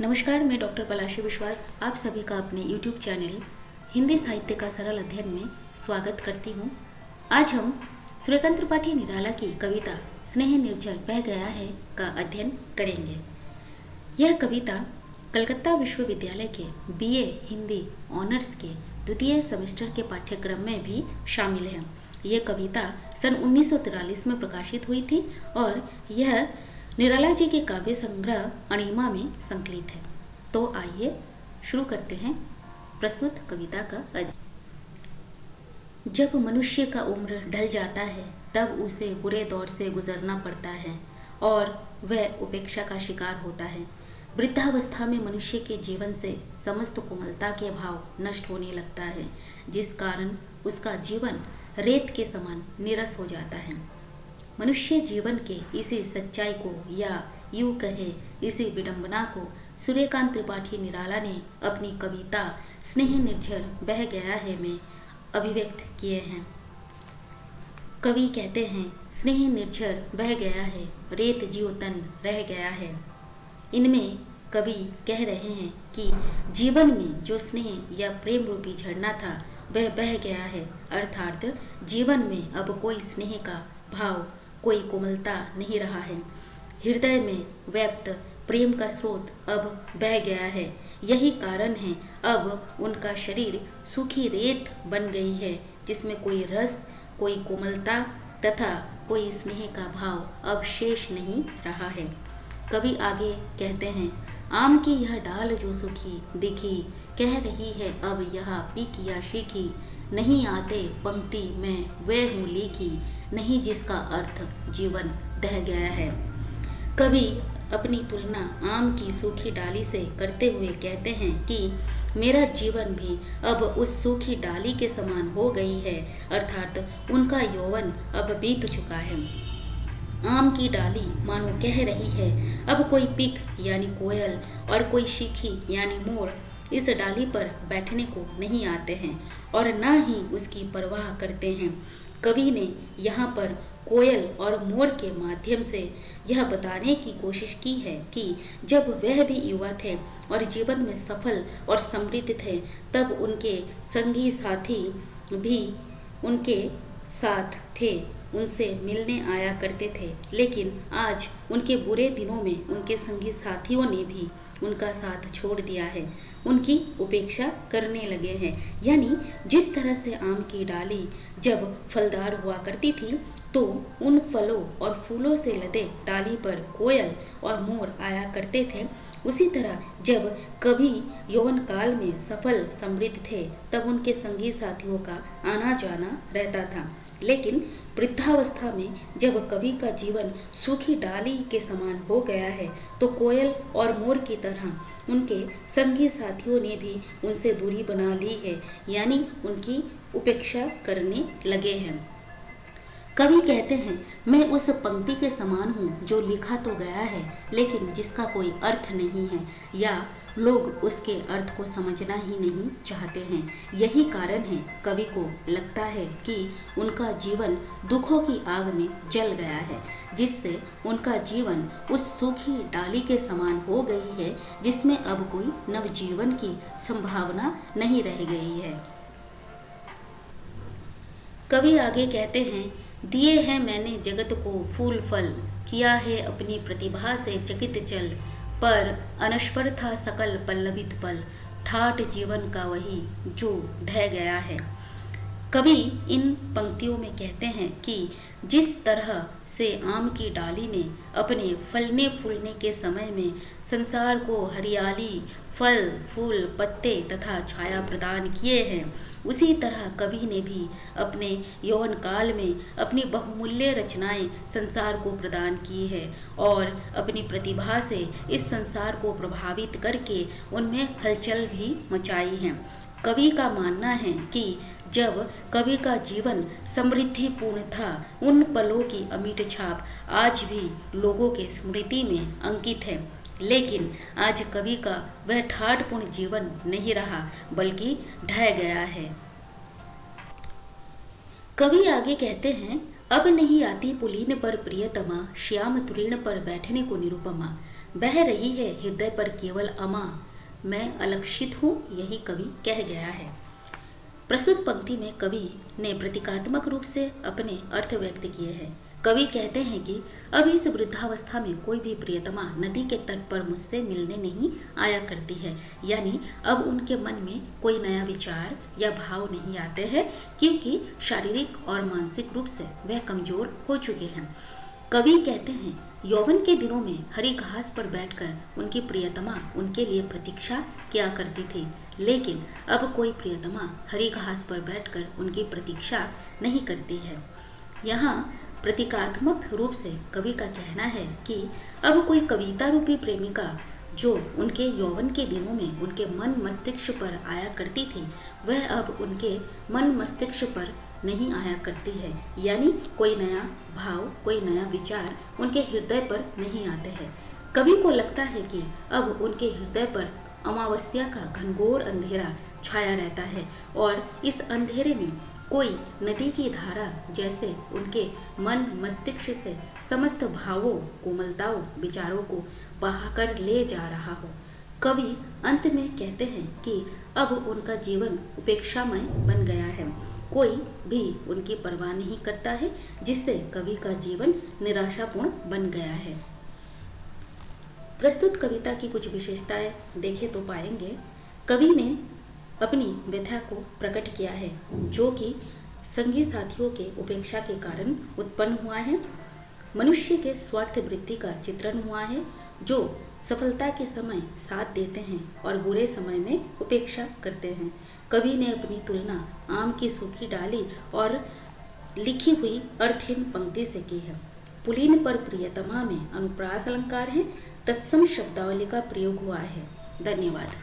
नमस्कार, मैं डॉक्टर पलाशी विश्वास आप सभी का अपने YouTube चैनल हिंदी साहित्य का सरल अध्ययन में स्वागत करती हूँ। आज हम सूर्यकांत त्रिपाठी निराला की कविता स्नेह निर्झर बह गया है का अध्ययन करेंगे। यह कविता कलकत्ता विश्वविद्यालय के BA हिंदी ऑनर्स के द्वितीय सेमेस्टर के पाठ्यक्रम में भी शामिल है। यह कविता सन 1943 में प्रकाशित हुई थी और यह निराला जी के काव्य संग्रह अणिमा में संकलित है। तो आइए शुरू करते हैं प्रस्तुत कविता का अध्ययन। जब मनुष्य का उम्र ढल जाता है तब उसे बुरे दौर से गुजरना पड़ता है और वह उपेक्षा का शिकार होता है। वृद्धावस्था में मनुष्य के जीवन से समस्त कोमलता के भाव नष्ट होने लगता है, जिस कारण उसका जीवन रेत के समान नीरस हो जाता है। मनुष्य जीवन के इसी सच्चाई को या यूं कहे इसी विडंबना को सूर्यकांत त्रिपाठी निराला ने अपनी कविता स्नेह निर्झर बह गया है में अभिव्यक्त किए हैं। कवि कहते हैं, स्नेह निर्झर बह गया है, रेत जीव तन रह गया है। इनमें कवि कह रहे हैं कि जीवन में जो स्नेह या प्रेम रूपी झरना था वह बह गया है, अर्थात जीवन में अब कोई स्नेह का भाव, कोई कोमलता नहीं रहा है। हृदय में व्याप्त प्रेम का स्रोत अब बह गया है। यही कारण है अब उनका शरीर सूखी रेत बन गई है, जिसमें कोई रस, कोई कोमलता तथा कोई स्नेह का भाव अब शेष नहीं रहा है। कवि आगे कहते हैं, आम की यह डाल जो सूखी दिखी, कह रही है अब यह पीकी या शीखी, नहीं आते पंक्ति में वे हूँ लिखी, नहीं जिसका अर्थ जीवन दह गया है। कवि अपनी तुलना आम की सूखी डाली से करते हुए कहते हैं कि मेरा जीवन भी अब उस सूखी डाली के समान हो गई है, अर्थात उनका यौवन अब बीत चुका है। आम की डाली मानो कह रही है, अब कोई पिक यानी कोयल और कोई शिखी यानी मोर इस डाली पर बैठने को नहीं आते हैं और न ही उसकी परवाह करते हैं। कवि ने यहाँ पर कोयल और मोर के माध्यम से यह बताने की कोशिश की है कि जब वह भी युवा थे और जीवन में सफल और समृद्ध थे, तब उनके संगी साथी भी उनके साथ थे, उनसे मिलने आया करते थे। लेकिन आज उनके बुरे दिनों में उनके संगी साथियों ने भी उनका साथ छोड़ दिया है, उनकी उपेक्षा करने लगे हैं। यानी जिस तरह से आम की डाली जब फलदार हुआ करती थी तो उन फलों और फूलों से लदे डाली पर कोयल और मोर आया करते थे, उसी तरह जब कभी यौवन काल में सफल समृद्ध थे तब उनके संगी साथियों का आना जाना रहता था। लेकिन वृद्धावस्था में जब कवि का जीवन सूखी डाली के समान हो गया है तो कोयल और मोर की तरह उनके संगी साथियों ने भी उनसे दूरी बना ली है, यानी उनकी उपेक्षा करने लगे हैं। कवि कहते हैं, मैं उस पंक्ति के समान हूँ जो लिखा तो गया है लेकिन जिसका कोई अर्थ नहीं है, या लोग उसके अर्थ को समझना ही नहीं चाहते हैं। यही कारण है कवि को लगता है कि उनका जीवन दुखों की आग में जल गया है, जिससे उनका जीवन उस सूखी डाली के समान हो गई है जिसमें अब कोई नवजीवन की संभावना नहीं रह गई है। कवि आगे कहते हैं, दिए हैं मैंने जगत को फूल फल, किया है अपनी प्रतिभा से चकित चल, पर अनश्वर था सकल पल्लवित पल, ठाठ जीवन का वही जो ढह गया है। कवि इन पंक्तियों में कहते हैं कि जिस तरह से आम की डाली ने अपने फलने फूलने के समय में संसार को हरियाली, फल, फूल, पत्ते तथा छाया प्रदान किए हैं, उसी तरह कवि ने भी अपने यौवन काल में अपनी बहुमूल्य रचनाएं संसार को प्रदान की है और अपनी प्रतिभा से इस संसार को प्रभावित करके उनमें हलचल भी मचाई है। कवि का मानना है कि जब कवि का जीवन समृद्धिपूर्ण था, उन पलों की अमिट छाप आज भी लोगों के स्मृति में अंकित है। लेकिन आज कवि का वह ठाठपूर्ण जीवन नहीं रहा, बल्कि ढह गया है। कवि आगे कहते हैं, अब नहीं आती पुलीन पर प्रियतमा, श्याम तृण पर बैठने को निरुपमा। बह रही है हृदय पर केवल अमा, मैं अलक्षित हूँ, यही कवि कह गया है। प्रस्तुत पंक्ति में कवि ने प्रतीकात्मक रूप से अपने अर्थ व्यक्त किए हैं। कवि कहते हैं कि अब इस वृद्धावस्था में कोई भी प्रियतमा नदी के तट पर मुझसे मिलने नहीं आया करती है, यानी अब उनके मन में कोई नया विचार या भाव नहीं आते हैं, क्योंकि शारीरिक और मानसिक रूप से वह कमजोर हो चुके हैं। कवि कहते हैं, यौवन के दिनों में हरी घास पर बैठकर उनकी प्रियतमा उनके लिए प्रतीक्षा किया करती थी, लेकिन अब कोई प्रियतमा हरी घास पर बैठकर उनकी प्रतीक्षा नहीं करती है। यहाँ प्रतीकात्मक रूप से कवि का कहना है कि अब कोई कविता रूपी प्रेमिका जो उनके यौवन के दिनों में उनके मन मस्तिष्क पर आया करती थी, वह अब उनके मन मस्तिष्क पर नहीं आया करती है, यानी कोई नया भाव, कोई नया विचार उनके हृदय पर नहीं आते हैं। कवि को लगता है कि अब उनके हृदय पर अमावस्या का घनघोर अंधेरा छाया रहता है और इस अंधेरे में कोई नदी की धारा जैसे उनके मन मस्तिष्क से समस्त भावों, कोमलताओं, विचारों को बहाकर ले जा रहा हो। कवि अंत में कहते हैं कि अब उनका जीवन उपेक्षामय बन गया है, कोई भी उनकी परवाह नहीं करता है, जिससे कवि का जीवन निराशापूर्ण बन गया है। प्रस्तुत कविता की कुछ विशेषताएं देखें तो पाएंगे कवि ने अपनी व्यथा को प्रकट किया है, जो कि संगी साथियों के उपेक्षा के कारण उत्पन्न हुआ है। मनुष्य के स्वार्थ वृत्ति का चित्रण हुआ है, जो सफलता के समय साथ देते हैं और बुरे समय में उपेक्षा करते हैं। कवि ने अपनी तुलना आम की सूखी डाली और लिखी हुई अर्थहीन पंक्ति से की है। पुलीन पर प्रियतमा में अनुप्रास अलंकार है, तत्सम शब्दावली का प्रयोग हुआ है। धन्यवाद।